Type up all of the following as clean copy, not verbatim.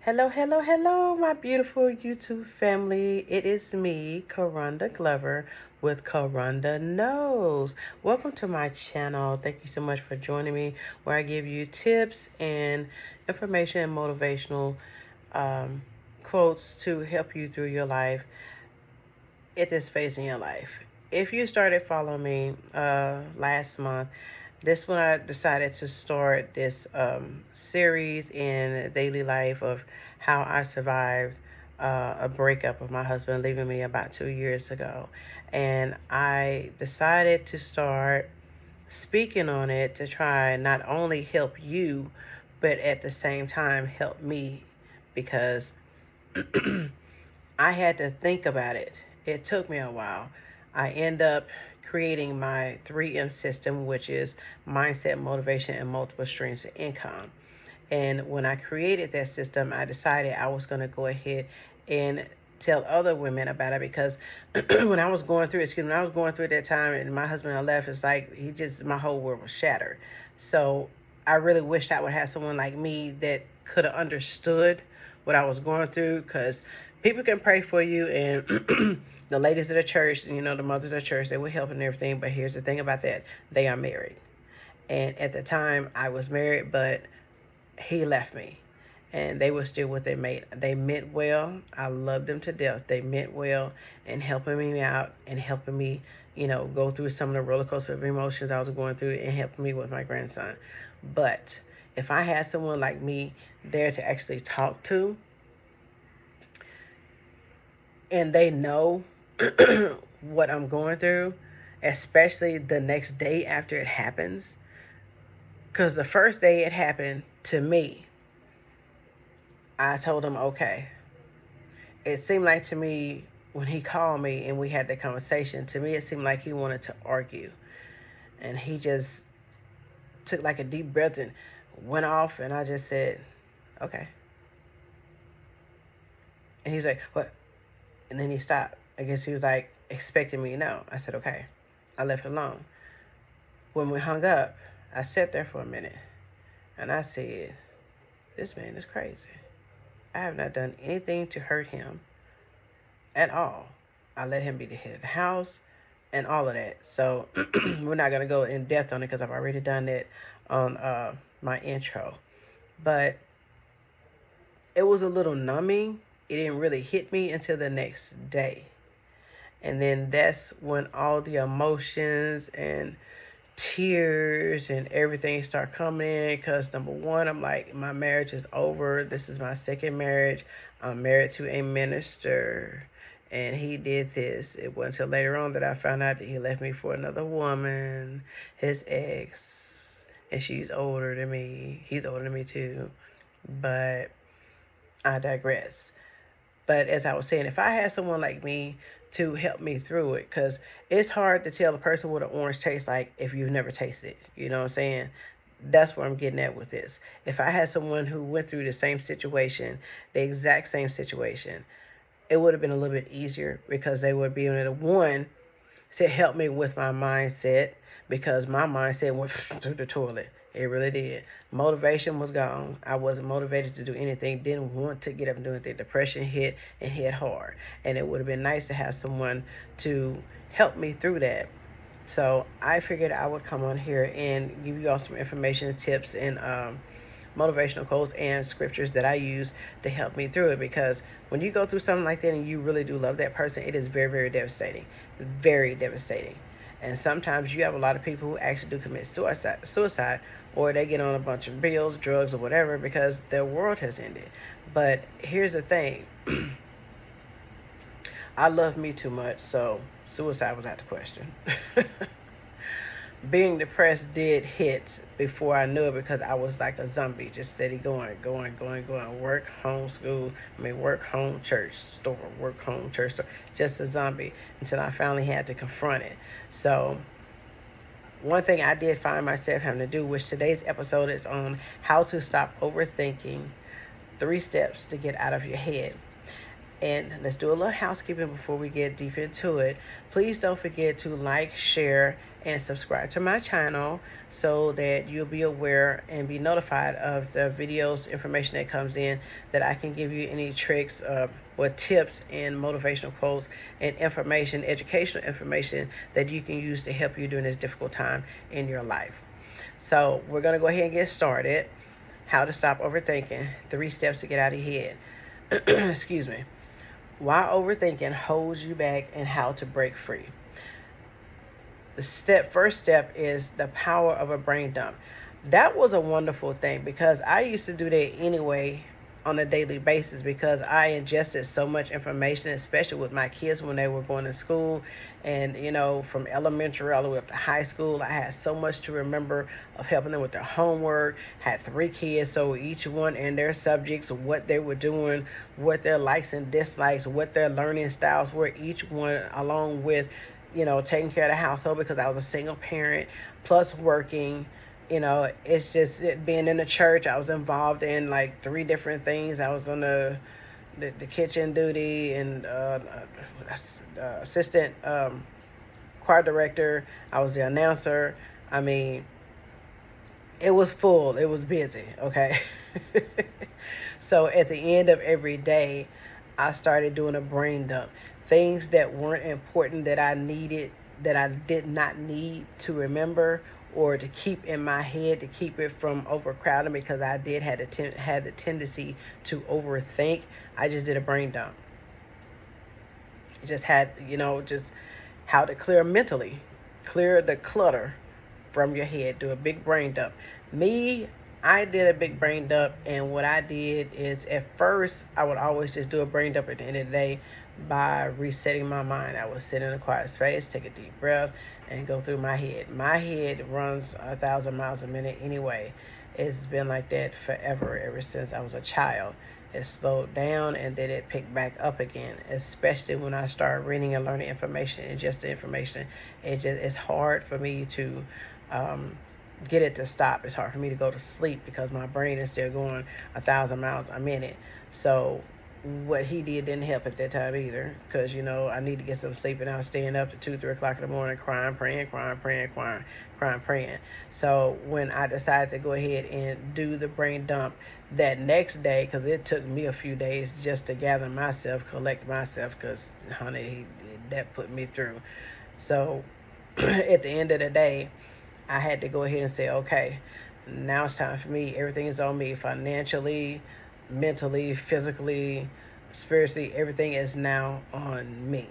Hello, hello, hello, my beautiful YouTube family. It is me, Karanda Glover, with Karanda Knows. Welcome to my channel. Thank you so much for joining me, where I give you tips and information and motivational um, quotes to help you through your life at this phase in your life. If you started following me last month, this when I decided to start this series in daily life of how I survived a breakup of my husband leaving me about 2 years ago. And I decided to start speaking on it to try not only help you, but at the same time help me because I had to think about it. It took me a while. I end up creating my 3M system, which is mindset, motivation, and multiple streams of income. And when I created that system, I decided I was going to go ahead and tell other women about it because when I was going through, excuse me, when I was going through at that time and my husband had left, it's like my whole world was shattered. So I really wished I would have someone like me that could have understood what I was going through because people can pray for you and the ladies of the church, the mothers of the church, they will help and everything. But here's the thing about that. They are married. And at the time I was married, but he left me and they were still with their mate. They meant well. I loved them to death. They meant well and helping me out and helping me, go through some of the roller coaster of emotions I was going through and helping me with my grandson. But if I had someone like me there to actually talk to and they know what I'm going through, especially the next day after it happens, because the first day it happened to me, I told him, okay. It seemed like to me when he called me and we had that conversation, to me it seemed like he wanted to argue. And he just took like a deep breath and went off, and I just said, okay. And he's like, what? And then he stopped. I guess he was like expecting me to know. I said, okay. I left it alone. When we hung up, I sat there for a minute and I said, this man is crazy. I have not done anything to hurt him at all. I let him be the head of the house and all of that. So we're not going to go in depth on it because I've already done it on my intro. But it was a little numbing. It didn't really hit me until the next day. And then that's when all the emotions and tears and everything start coming in because number one, I'm like, my marriage is over. This is my second marriage. I'm married to a minister and he did this. It wasn't until later on that I found out that he left me for another woman, his ex, and she's older than me. He's older than me too, but I digress. But as I was saying, if I had someone like me to help me through it, because it's hard to tell a person what an orange tastes like if you've never tasted it. You know what I'm saying? That's what I'm getting at with this. If I had someone who went through the same situation, the exact same situation, it would have been a little bit easier because they would be able to, one, to help me with my mindset because my mindset went through the toilet. It really did. Motivation was gone. I wasn't motivated to do anything. Didn't want to get up and do anything. Depression hit and hit hard. And it would have been nice to have someone to help me through that. So I figured I would come on here and give you all some information, tips, and motivational quotes and scriptures that I use to help me through it. Because when you go through something like that and you really do love that person, it is very, very devastating. Very devastating. And sometimes you have a lot of people who actually do commit suicide, or they get on a bunch of pills, drugs, or whatever because their world has ended. But here's the thing. I love me too much, so suicide was out the question. Being depressed did hit before I knew it because I was like a zombie, just steady going. Work, home, school. Work, home, church, store. Work, home, church, store. Just a zombie until I finally had to confront it. So one thing I did find myself having to do, which today's episode is on how to stop overthinking, 3 steps to get out of your head. And let's do a little housekeeping before we get deep into it. Please don't forget to like, share, and subscribe to my channel so that you'll be aware and be notified of the videos, information that comes in, that I can give you any tricks or tips and motivational quotes and information, educational information that you can use to help you during this difficult time in your life. So we're going to go ahead and get started. How to stop overthinking. 3 steps to get out of your head. Excuse me. Why overthinking holds you back and how to break free. The first step is the power of a brain dump. That was a wonderful thing because I used to do that anyway on a daily basis because I ingested so much information, especially with my kids when they were going to school. And, from elementary all the way up to high school, I had so much to remember of helping them with their homework. Had 3 kids, so each one in their subjects, what they were doing, what their likes and dislikes, what their learning styles were, each one, along with, taking care of the household because I was a single parent, plus working. It's just being in the church. I was involved in like 3 different things. I was on the kitchen duty and assistant choir director. I was the announcer. I mean, it was full. It was busy. Okay. So at the end of every day, I started doing a brain dump. Things that weren't important that I did not need to remember or to keep in my head, to keep it from overcrowding, because I did had the tendency to overthink. I just did a brain dump. Just had, just how to clear mentally, clear the clutter from your head, do a big brain dump. I did a big brain dump, and what I did is, at first, I would always just do a brain dump at the end of the day by resetting my mind. I would sit in a quiet space, take a deep breath, and go through my head. My head runs 1,000 miles a minute anyway. It's been like that forever, ever since I was a child. It slowed down and then it picked back up again, especially when I started reading and learning information and just the information. It's hard for me to get it to stop. It's hard for me to go to sleep because my brain is still going 1,000 miles a minute. So what he did didn't help at that time either, because I need to get some sleep, and I was staying up to 2-3 o'clock in the morning crying, praying. So when I decided to go ahead and do the brain dump that next day, because it took me a few days just to gather myself, collect myself, because honey, that put me through. So at the end of the day, I had to go ahead and say, okay, now it's time for me. Everything is on me, financially, mentally, physically, spiritually. Everything is now on me.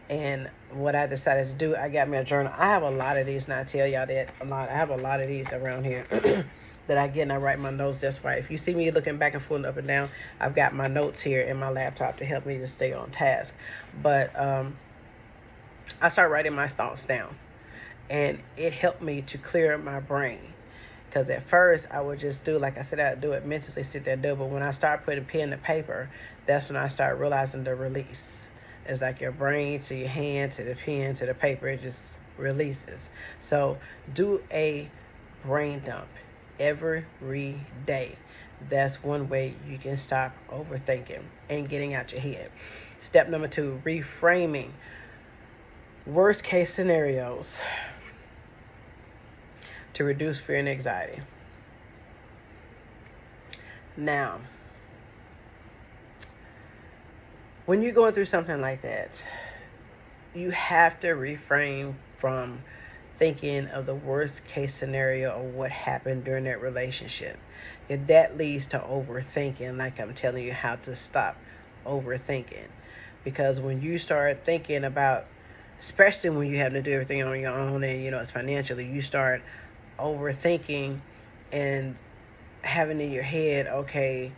And what I decided to do, I got me a journal. I have a lot of these, and I tell y'all that a lot. I have a lot of these around here that I get, and I write my notes. That's right. If you see me looking back and forth, up and down, I've got my notes here in my laptop to help me to stay on task. But I started writing my thoughts down, and it helped me to clear my brain. Because at first, I would just do, like I said, I'd do it mentally, sit there and do it. But when I start putting pen to paper, that's when I start realizing the release. It's like your brain to your hand, to the pen, to the paper. It just releases. So do a brain dump every day. That's one way you can stop overthinking and getting out your head. Step number 2, reframing. Worst case scenarios to reduce fear and anxiety. Now, when you're going through something like that, you have to refrain from thinking of the worst case scenario of what happened during that relationship. If that leads to overthinking, like I'm telling you how to stop overthinking. Because when you start thinking about, especially when you have to do everything on your own and it's financially, you start overthinking and having in your head, okay,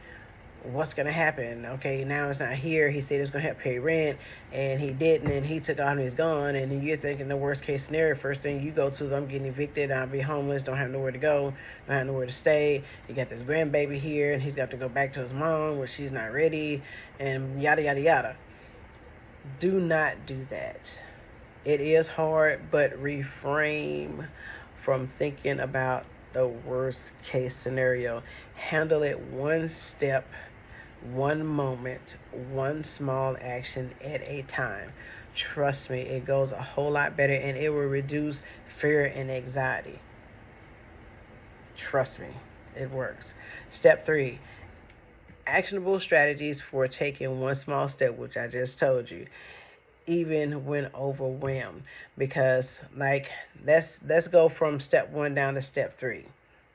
what's going to happen? Okay, now it's not here. He said he's going to help pay rent, and he didn't, and he took off and he's gone. And then you're thinking the worst case scenario. First thing you go to is, I'm getting evicted, I'll be homeless, don't have nowhere to go, don't have nowhere to stay. You got this grandbaby here, and he's got to go back to his mom where she's not ready, and yada, yada, yada. Do not do that. It is hard, but reframe from thinking about the worst case scenario. Handle it one step one moment, one small action at a time. Trust me, it goes a whole lot better and it will reduce fear and anxiety. Trust me, it works. Step 3, actionable strategies for taking one small step, which I just told you, even when overwhelmed. Because like let's go from step 1 down to step 3.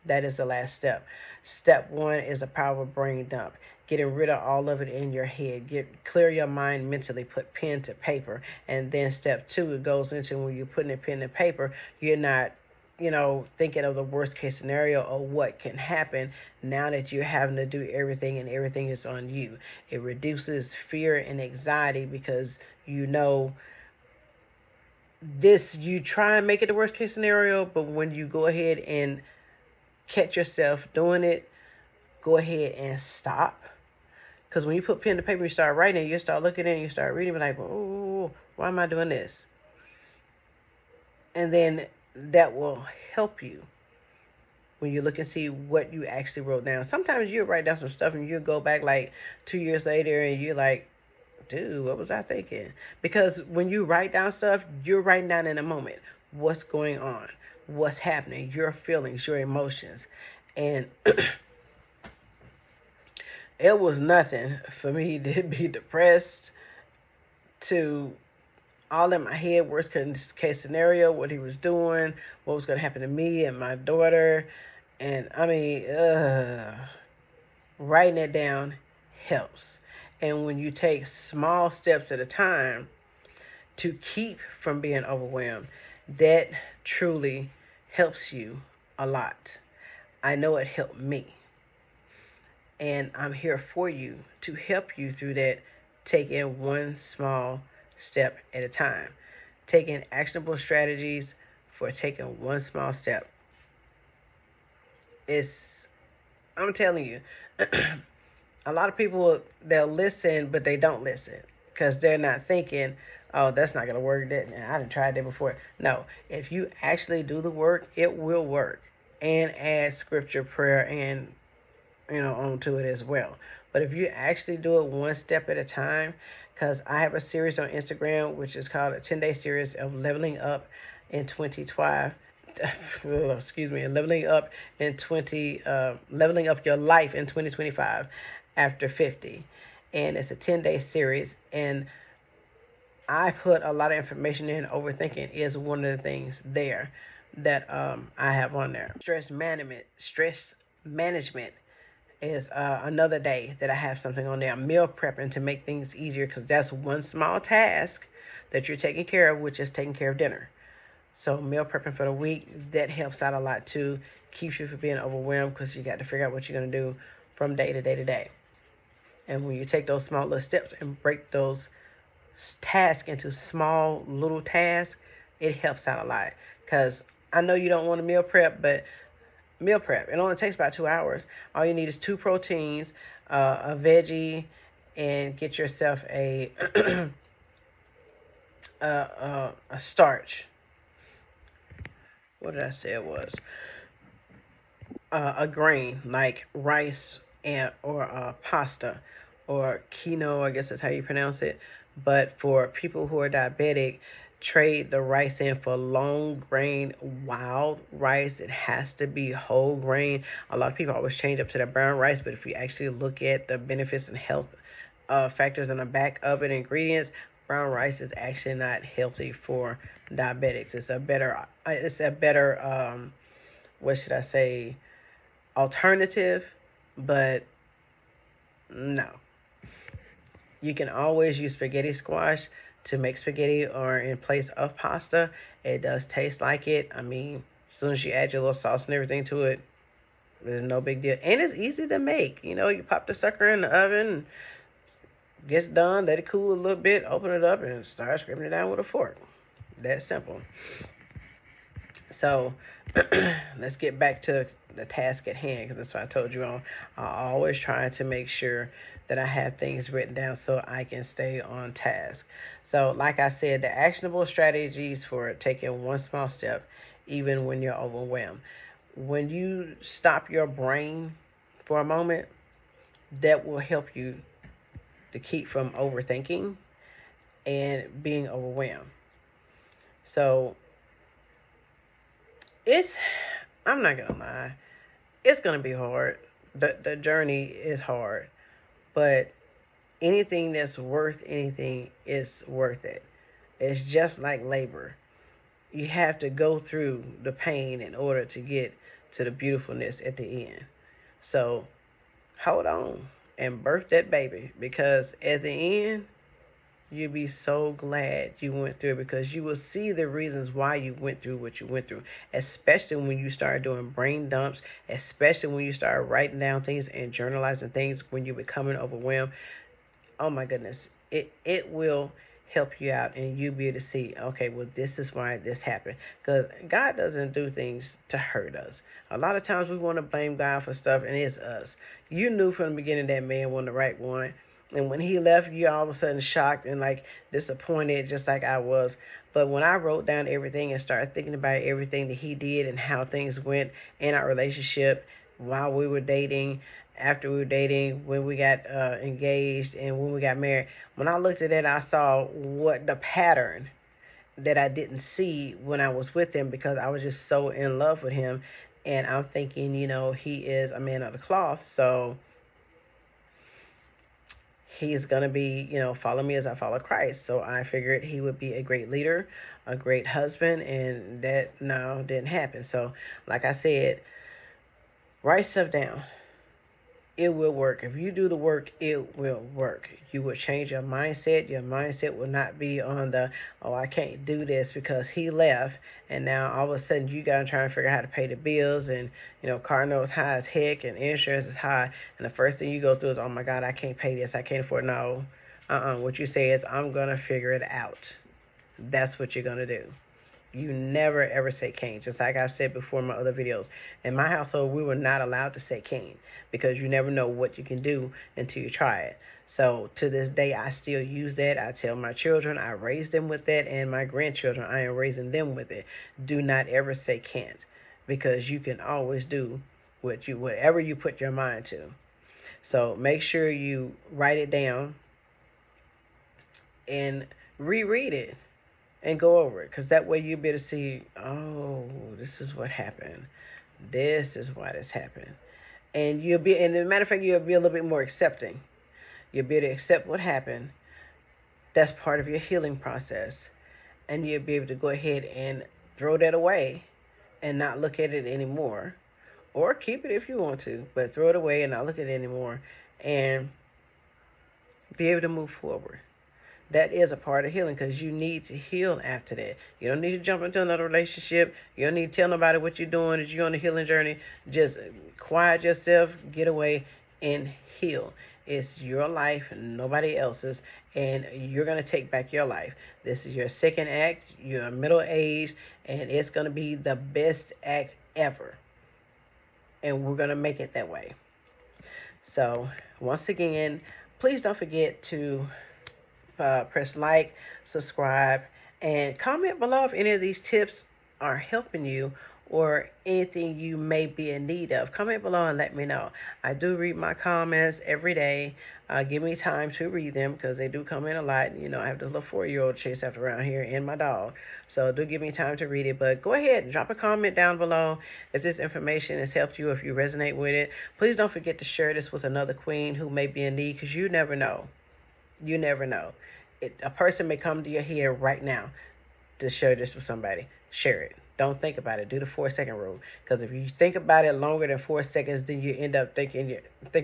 That is the last step. Step 1 is a power brain dump. Getting rid of all of it in your head. Clear your mind mentally. Put pen to paper. And then step 2, it goes into when you're putting a pen to paper, you're not thinking of the worst case scenario or what can happen now that you're having to do everything and everything is on you. It reduces fear and anxiety because this, you try and make it the worst case scenario, but when you go ahead and catch yourself doing it, go ahead and stop. Because when you put pen to paper, you start writing, you start looking at it, you start reading, like, oh, why am I doing this? And then that will help you when you look and see what you actually wrote down. Sometimes you write down some stuff and you go back like 2 years later and you're like, dude, what was I thinking? Because when you write down stuff, you're writing down in a moment what's going on, what's happening, your feelings, your emotions. And it was nothing for me to be depressed, to all in my head, worst case scenario, what he was doing, what was going to happen to me and my daughter. And I mean, writing it down helps. And when you take small steps at a time to keep from being overwhelmed, that truly helps you a lot. I know it helped me. And I'm here for you to help you through that, taking one small step at a time. Taking actionable strategies for taking one small step. I'm telling you, a lot of people, they'll listen, but they don't listen because they're not thinking, oh, that's not going to work. I didn't try that before. No, if you actually do the work, it will work. And add scripture, prayer, and onto it as well. But if you actually do it one step at a time, because I have a series on Instagram which is called a 10-day series of leveling up in 2012. Excuse me, leveling up in 20 leveling up your life in 2025 after 50. And it's a 10-day series, and I put a lot of information in. Overthinking is one of the things there that I have on there. Stress management is another day that I have something on there. Meal prepping to make things easier, because that's one small task that you're taking care of, which is taking care of dinner. So meal prepping for the week, that helps out a lot too. Keeps you from being overwhelmed because you got to figure out what you're going to do from day to day to day. And when you take those small little steps and break those tasks into small little tasks, it helps out a lot. Because I know you don't want to meal prep, but meal prep, it only takes about 2 hours. All you need is 2 proteins, a veggie, and get yourself a a starch. What did I say it was? A grain like rice and or pasta or quinoa, I guess that's how you pronounce it. But for people who are diabetic, trade the rice in for long grain wild rice. It has to be whole grain. A lot of people always change up to the brown rice, but if you actually look at the benefits and health factors on the back of it, ingredients, brown rice is actually not healthy for diabetics. It's a better what should I say, alternative, but no. You can always use spaghetti squash to make spaghetti or in place of pasta. It does taste like it. I mean, as soon as you add your little sauce and everything to it, there's no big deal. And it's easy to make. You pop the sucker in the oven, gets done, let it cool a little bit, open it up, and start scraping it down with a fork. That simple. So let's get back to the task at hand, because that's what I told you on. I always try to make sure that I have things written down so I can stay on task. So like I said, the actionable strategies for taking one small step, even when you're overwhelmed. When you stop your brain for a moment that will help you to keep from overthinking and being overwhelmed. So it's, I'm not gonna lie, it's gonna be hard. The journey is hard, but anything that's worth anything is worth it. It's just like labor. You have to go through the pain in order to get to the beautifulness at the end. So hold on and birth that baby, because at the end, you'll be so glad you went through it, because you will see the reasons why you went through what you went through, especially when you start doing brain dumps, especially when you start writing down things and journalizing things when you're becoming overwhelmed. Oh my goodness, it will help you out, and you'll be able to see, okay, well, this is why this happened, because God doesn't do things to hurt us. A lot of times we want to blame God for stuff, and it's us. You knew from the beginning that man wasn't the right one, and when he left, you all of a sudden shocked and like disappointed, just like I was. But when I wrote down everything and started thinking about everything that he did and how things went in our relationship while we were dating, after we were dating, when we got engaged, and when we got married, when I looked at it, I saw what the pattern that I didn't see when I was with him, because I was just so in love with him. And I'm thinking, he is a man of the cloth. So he's going to be, follow me as I follow Christ. So I figured he would be a great leader, a great husband. And that no didn't happen. So, like I said, write stuff down. It will work. If you do the work, it will work. You will change your mindset. Your mindset will not be on the, oh, I can't do this because he left. And now all of a sudden you got to try and figure out how to pay the bills. And, car notes high as heck and insurance is high. And the first thing you go through is, oh my God, I can't pay this. I can't afford. No. What you say is, I'm going to figure it out. That's what you're going to do. You never ever say cane. Just like I've said before in my other videos. In my household, we were not allowed to say cane, because you never know what you can do until you try it. So to this day, I still use that. I tell my children, I raise them with that, and my grandchildren, I am raising them with it. Do not ever say can't, because you can always do whatever you put your mind to. So make sure you write it down and reread it and go over it, because that way you'll be able to see, oh, this is what happened. This is why this happened. And and as a matter of fact, you'll be a little bit more accepting. You'll be able to accept what happened. That's part of your healing process. And you'll be able to go ahead and throw that away and not look at it anymore. Or keep it if you want to, but throw it away and not look at it anymore. And be able to move forward. That is a part of healing, because you need to heal after that. You don't need to jump into another relationship. You don't need to tell nobody what you're doing, that you're on a healing journey. Just quiet yourself, get away, and heal. It's your life, nobody else's, and you're going to take back your life. This is your second act. You're middle aged, and it's going to be the best act ever. And we're going to make it that way. So, once again, please don't forget to press like, subscribe, and comment below if any of these tips are helping you, or anything you may be in need of. Comment below and let me know. I do read my comments every day. Give me time to read them, because they do come in a lot. I have the little 4-year-old chase after around here, and my dog. So do give me time to read it. But go ahead and drop a comment down below if this information has helped you, if you resonate with it. Please don't forget to share this with another queen who may be in need, because you never know. You never know. A person may come to your head right now to share this with somebody. Share it. Don't think about it. Do the 4-second rule. Because if you think about it longer than 4 seconds, then you end up thinking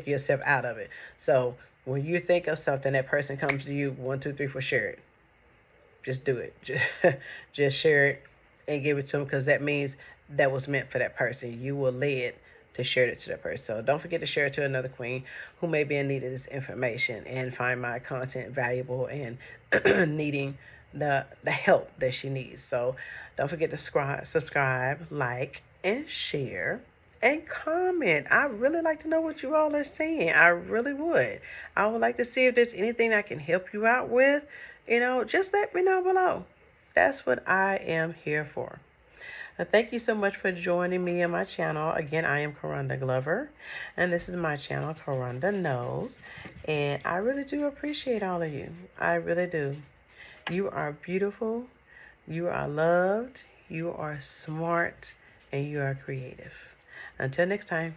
yourself out of it. So when you think of something, that person comes to you, 1, 2, 3, 4, share it. Just do it. Just share it and give it to them, because that means that was meant for that person. You were led to share it to that person. So don't forget to share it to another queen who may be in need of this information and find my content valuable and needing the help that she needs. So don't forget to subscribe, like, and share, and comment. I really like to know what you all are saying. I really would. I would like to see if there's anything I can help you out with. Just let me know below. That's what I am here for. Thank you so much for joining me on my channel. Again, I am Karunda Glover, and this is my channel, Karunda Knows. And I really do appreciate all of you. I really do. You are beautiful, you are loved, you are smart, and you are creative. Until next time.